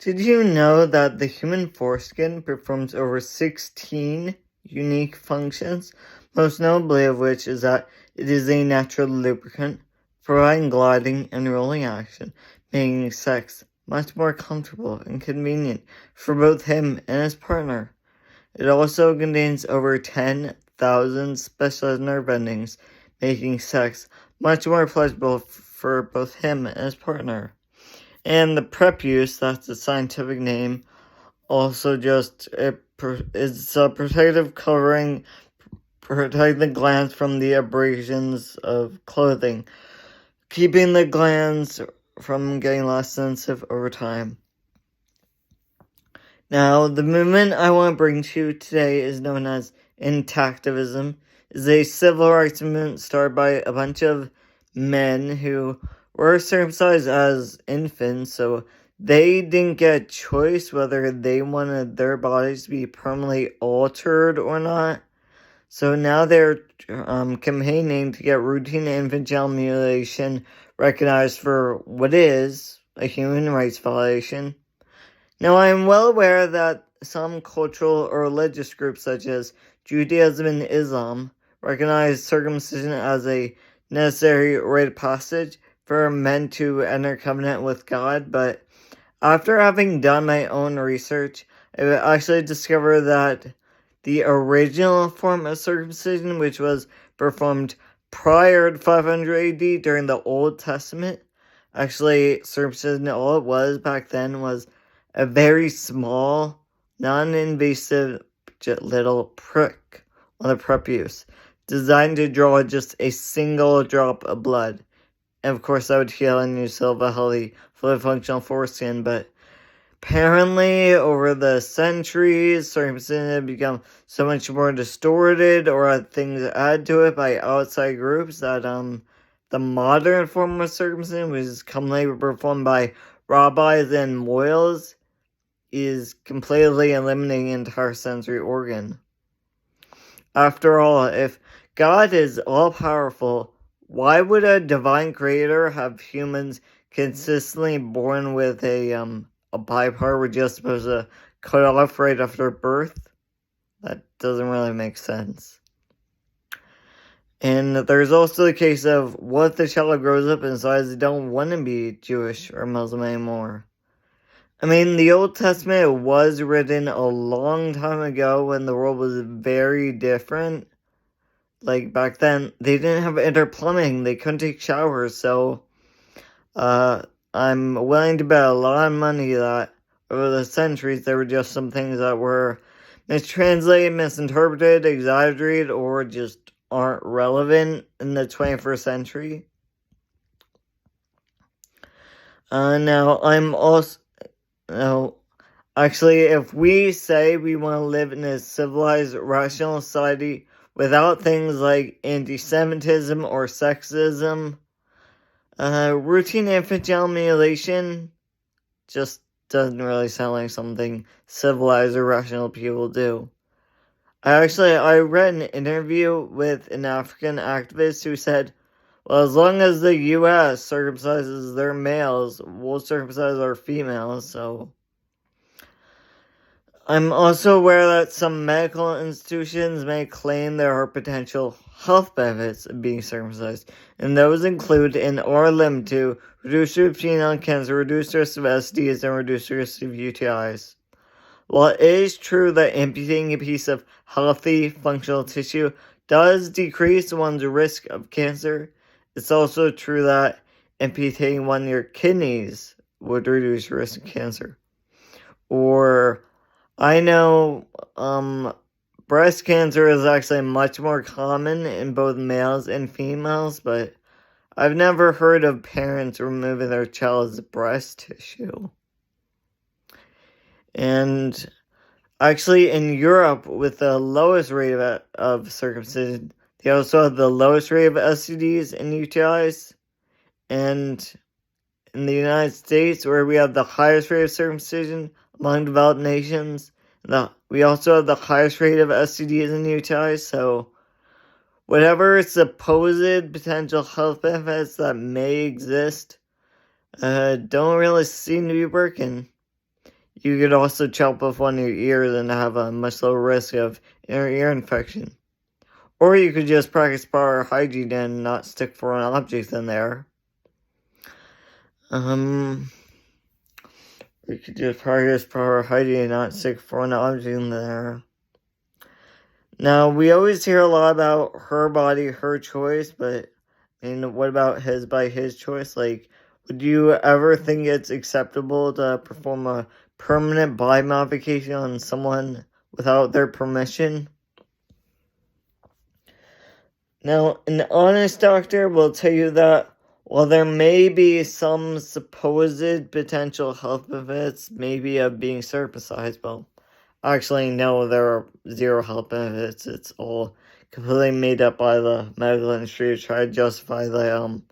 Did you know that the human foreskin performs over 16 unique functions, most notably of which is that it is a natural lubricant, providing gliding and rolling action, making sex much more comfortable and convenient for both him and his partner. It also contains over 10,000 specialized nerve endings, making sex much more pleasurable for both him and his partner. And the prepuce, that's the scientific name, also is a protective covering, protecting the glands from the abrasions of clothing, keeping the glands from getting less sensitive over time. Now, the movement I want to bring to you today is known as intactivism. It's a civil rights movement started by a bunch of men who were circumcised as infants, so they didn't get a choice whether they wanted their bodies to be permanently altered or not. So now they're campaigning to get routine infant child mutilation recognized for what is a human rights violation. Now, I am well aware that some cultural or religious groups such as Judaism and Islam recognize circumcision as a necessary rite of passage for men to enter covenant with God, but after having done my own research, I actually discovered that the original form of circumcision, which was performed prior to 500 AD during the Old Testament, actually circumcision, all it was back then was a very small, non-invasive little prick on the prepuce, designed to draw just a single drop of blood. And of course, that would heal and you still have a healthy, fully functional foreskin, but apparently, over the centuries, circumcision had become so much more distorted or had things added to it by outside groups that the modern form of circumcision, which is commonly performed by rabbis and moils, is completely eliminating an entire sensory organ. After all, if God is all-powerful, why would a divine creator have humans consistently born with a bipart we're just supposed to cut off right after birth? That doesn't really make sense. And there's also the case of what if the child grows up and decides they don't want to be Jewish or Muslim anymore? I mean, the Old Testament was written a long time ago when the world was very different. Like, back then, they didn't have interplumbing, they couldn't take showers, so, I'm willing to bet a lot of money that over the centuries there were just some things that were mistranslated, misinterpreted, exaggerated, or just aren't relevant in the 21st century. Actually, if we say we want to live in a civilized, rational society without things like anti-Semitism or sexism, routine infant child mutilation just doesn't really sound like something civilized or rational people do. I read an interview with an African activist who said, well, as long as the U.S. circumcises their males, we'll circumcise our females, so. I'm also aware that some medical institutions may claim there are potential health benefits of being circumcised, and those include and are limited to reduced risk of penile cancer, reduced risk of STDs, and reduced risk of UTIs. While it is true that amputating a piece of healthy, functional tissue does decrease one's risk of cancer, it's also true that amputating one of your kidneys would reduce risk of cancer. Or, I know, breast cancer is actually much more common in both males and females, but I've never heard of parents removing their child's breast tissue. And actually, in Europe, with the lowest rate of circumcision, they also have the lowest rate of STDs and UTIs. And in the United States, where we have the highest rate of circumcision among developed nations, we also have the highest rate of STDs and UTIs. So, whatever supposed potential health benefits that may exist, don't really seem to be working. you could also chop off one of your ears and have a much lower risk of inner ear infection. Or you could just practice proper hygiene and not stick foreign objects in there. You could just practice proper hygiene and not stick foreign objects in there. Now, we always hear a lot about her body, her choice, but what about his by his choice? Like, would you ever think it's acceptable to perform a permanent body modification on someone without their permission? Now, an honest doctor will tell you that while there may be some supposed potential health benefits, maybe of being circumcised, well, actually, no, there are zero health benefits. It's all completely made up by the medical industry to try to justify the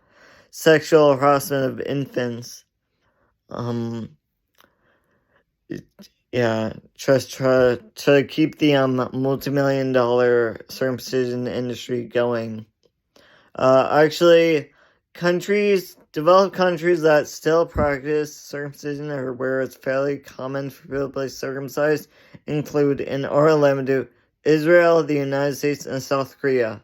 sexual harassment of infants. Just try to keep the multi-million-dollar circumcision industry going. Actually, developed countries that still practice circumcision or where it's fairly common for people to be circumcised include and are limited to Israel, the United States, and South Korea.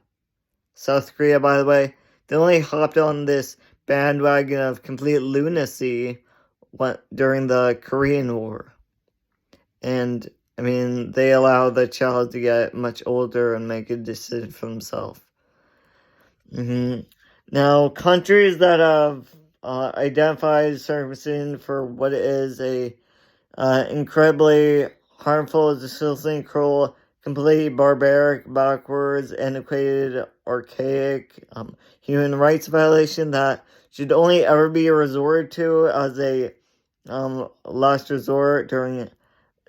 South Korea, by the way, they only hopped on this bandwagon of complete lunacy during the Korean War. And, they allow the child to get much older and make a decision for themselves. Now, countries that have identified circumcision for what it is a incredibly harmful, disgusting, cruel, completely barbaric, backwards, antiquated, archaic human rights violation that should only ever be resorted to as a last resort during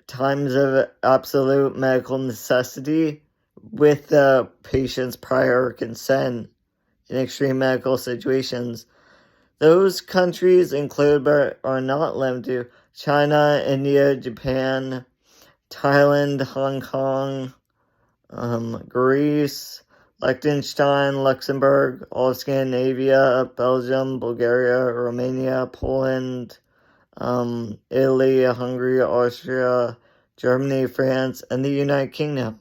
times of absolute medical necessity with the patient's prior consent in extreme medical situations. Those countries include but are not limited to China, India, Japan, Thailand, Hong Kong, Greece, Liechtenstein, Luxembourg, all of Scandinavia, Belgium, Bulgaria, Romania, Poland, Italy, Hungary, Austria, Germany, France, and the United Kingdom.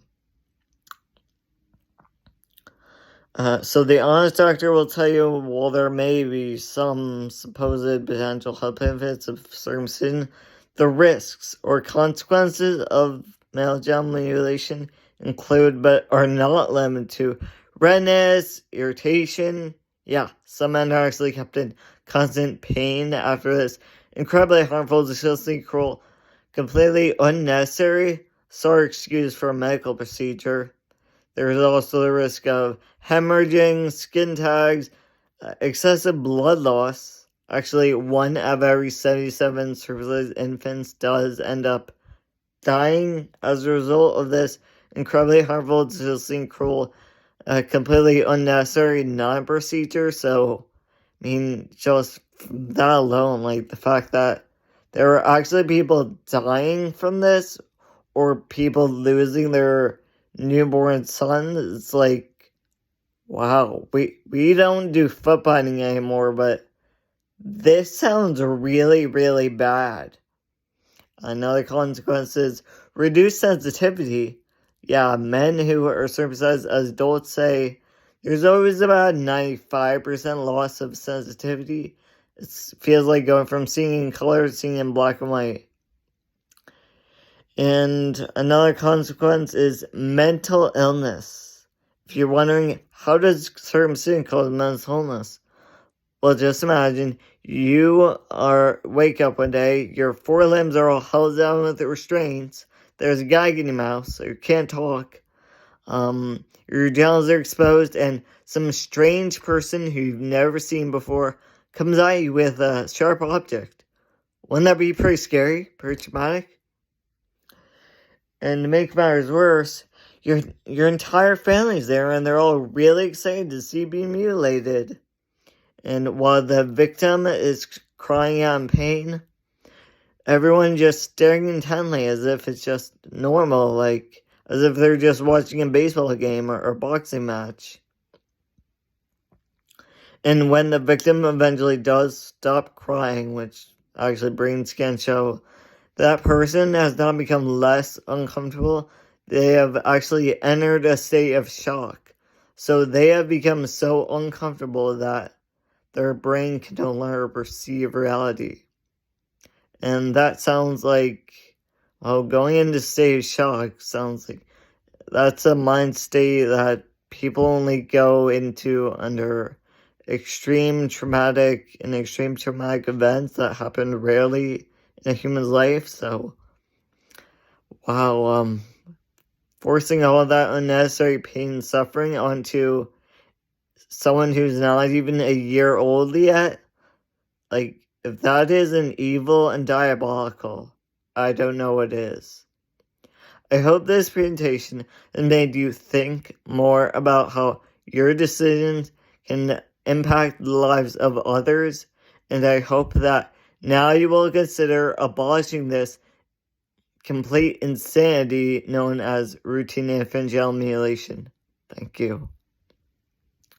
So the honest doctor will tell you, while there may be some supposed potential health benefits of circumcision, the risks or consequences of male genital mutilation include but are not limited to redness, irritation. Yeah, some men are actually kept in constant pain after this incredibly harmful, disgusting, cruel, completely unnecessary, sorry excuse for a medical procedure. There is also the risk of hemorrhaging, skin tags, excessive blood loss. Actually, 1 out of every 77 circumcised infants does end up dying as a result of this incredibly harmful, disgusting, cruel, completely unnecessary non-procedure. So, just that alone, like the fact that there are actually people dying from this or people losing their newborn son, it's like, wow, we don't do foot binding anymore, but this sounds really, really bad. Another consequence is reduced sensitivity. Yeah, men who are circumcised as adults say there's always about 95% loss of sensitivity. It feels like going from seeing in color to seeing in black and white. And another consequence is mental illness. If you're wondering, how does circumcision cause mental illness? Well, just imagine you wake up one day, your forelimbs are all held down with the restraints, there's a gag in your mouth, so you can't talk, your genitals are exposed, and some strange person who you've never seen before comes at you with a sharp object. Wouldn't that be pretty scary, pretty traumatic? And to make matters worse, your entire family's there and they're all really excited to see you being mutilated. And while the victim is crying out in pain, everyone just staring intently as if it's just normal, like as if they're just watching a baseball game or a boxing match. And when the victim eventually does stop crying, which actually brain scans show that person has not become less uncomfortable. They have actually entered a state of shock. So they have become so uncomfortable that their brain can no longer perceive reality. And that sounds like, well, going into state of shock sounds like that's a mind state that people only go into under extreme traumatic events that happen rarely in a human's life. So, wow, forcing all of that unnecessary pain and suffering onto someone who's not even a year old yet, like, if that isn't evil and diabolical, I don't know what is. I hope this presentation has made you think more about how your decisions can impact the lives of others, and I hope that now you will consider abolishing this complete insanity known as routine pharyngeal mutilation. Thank you.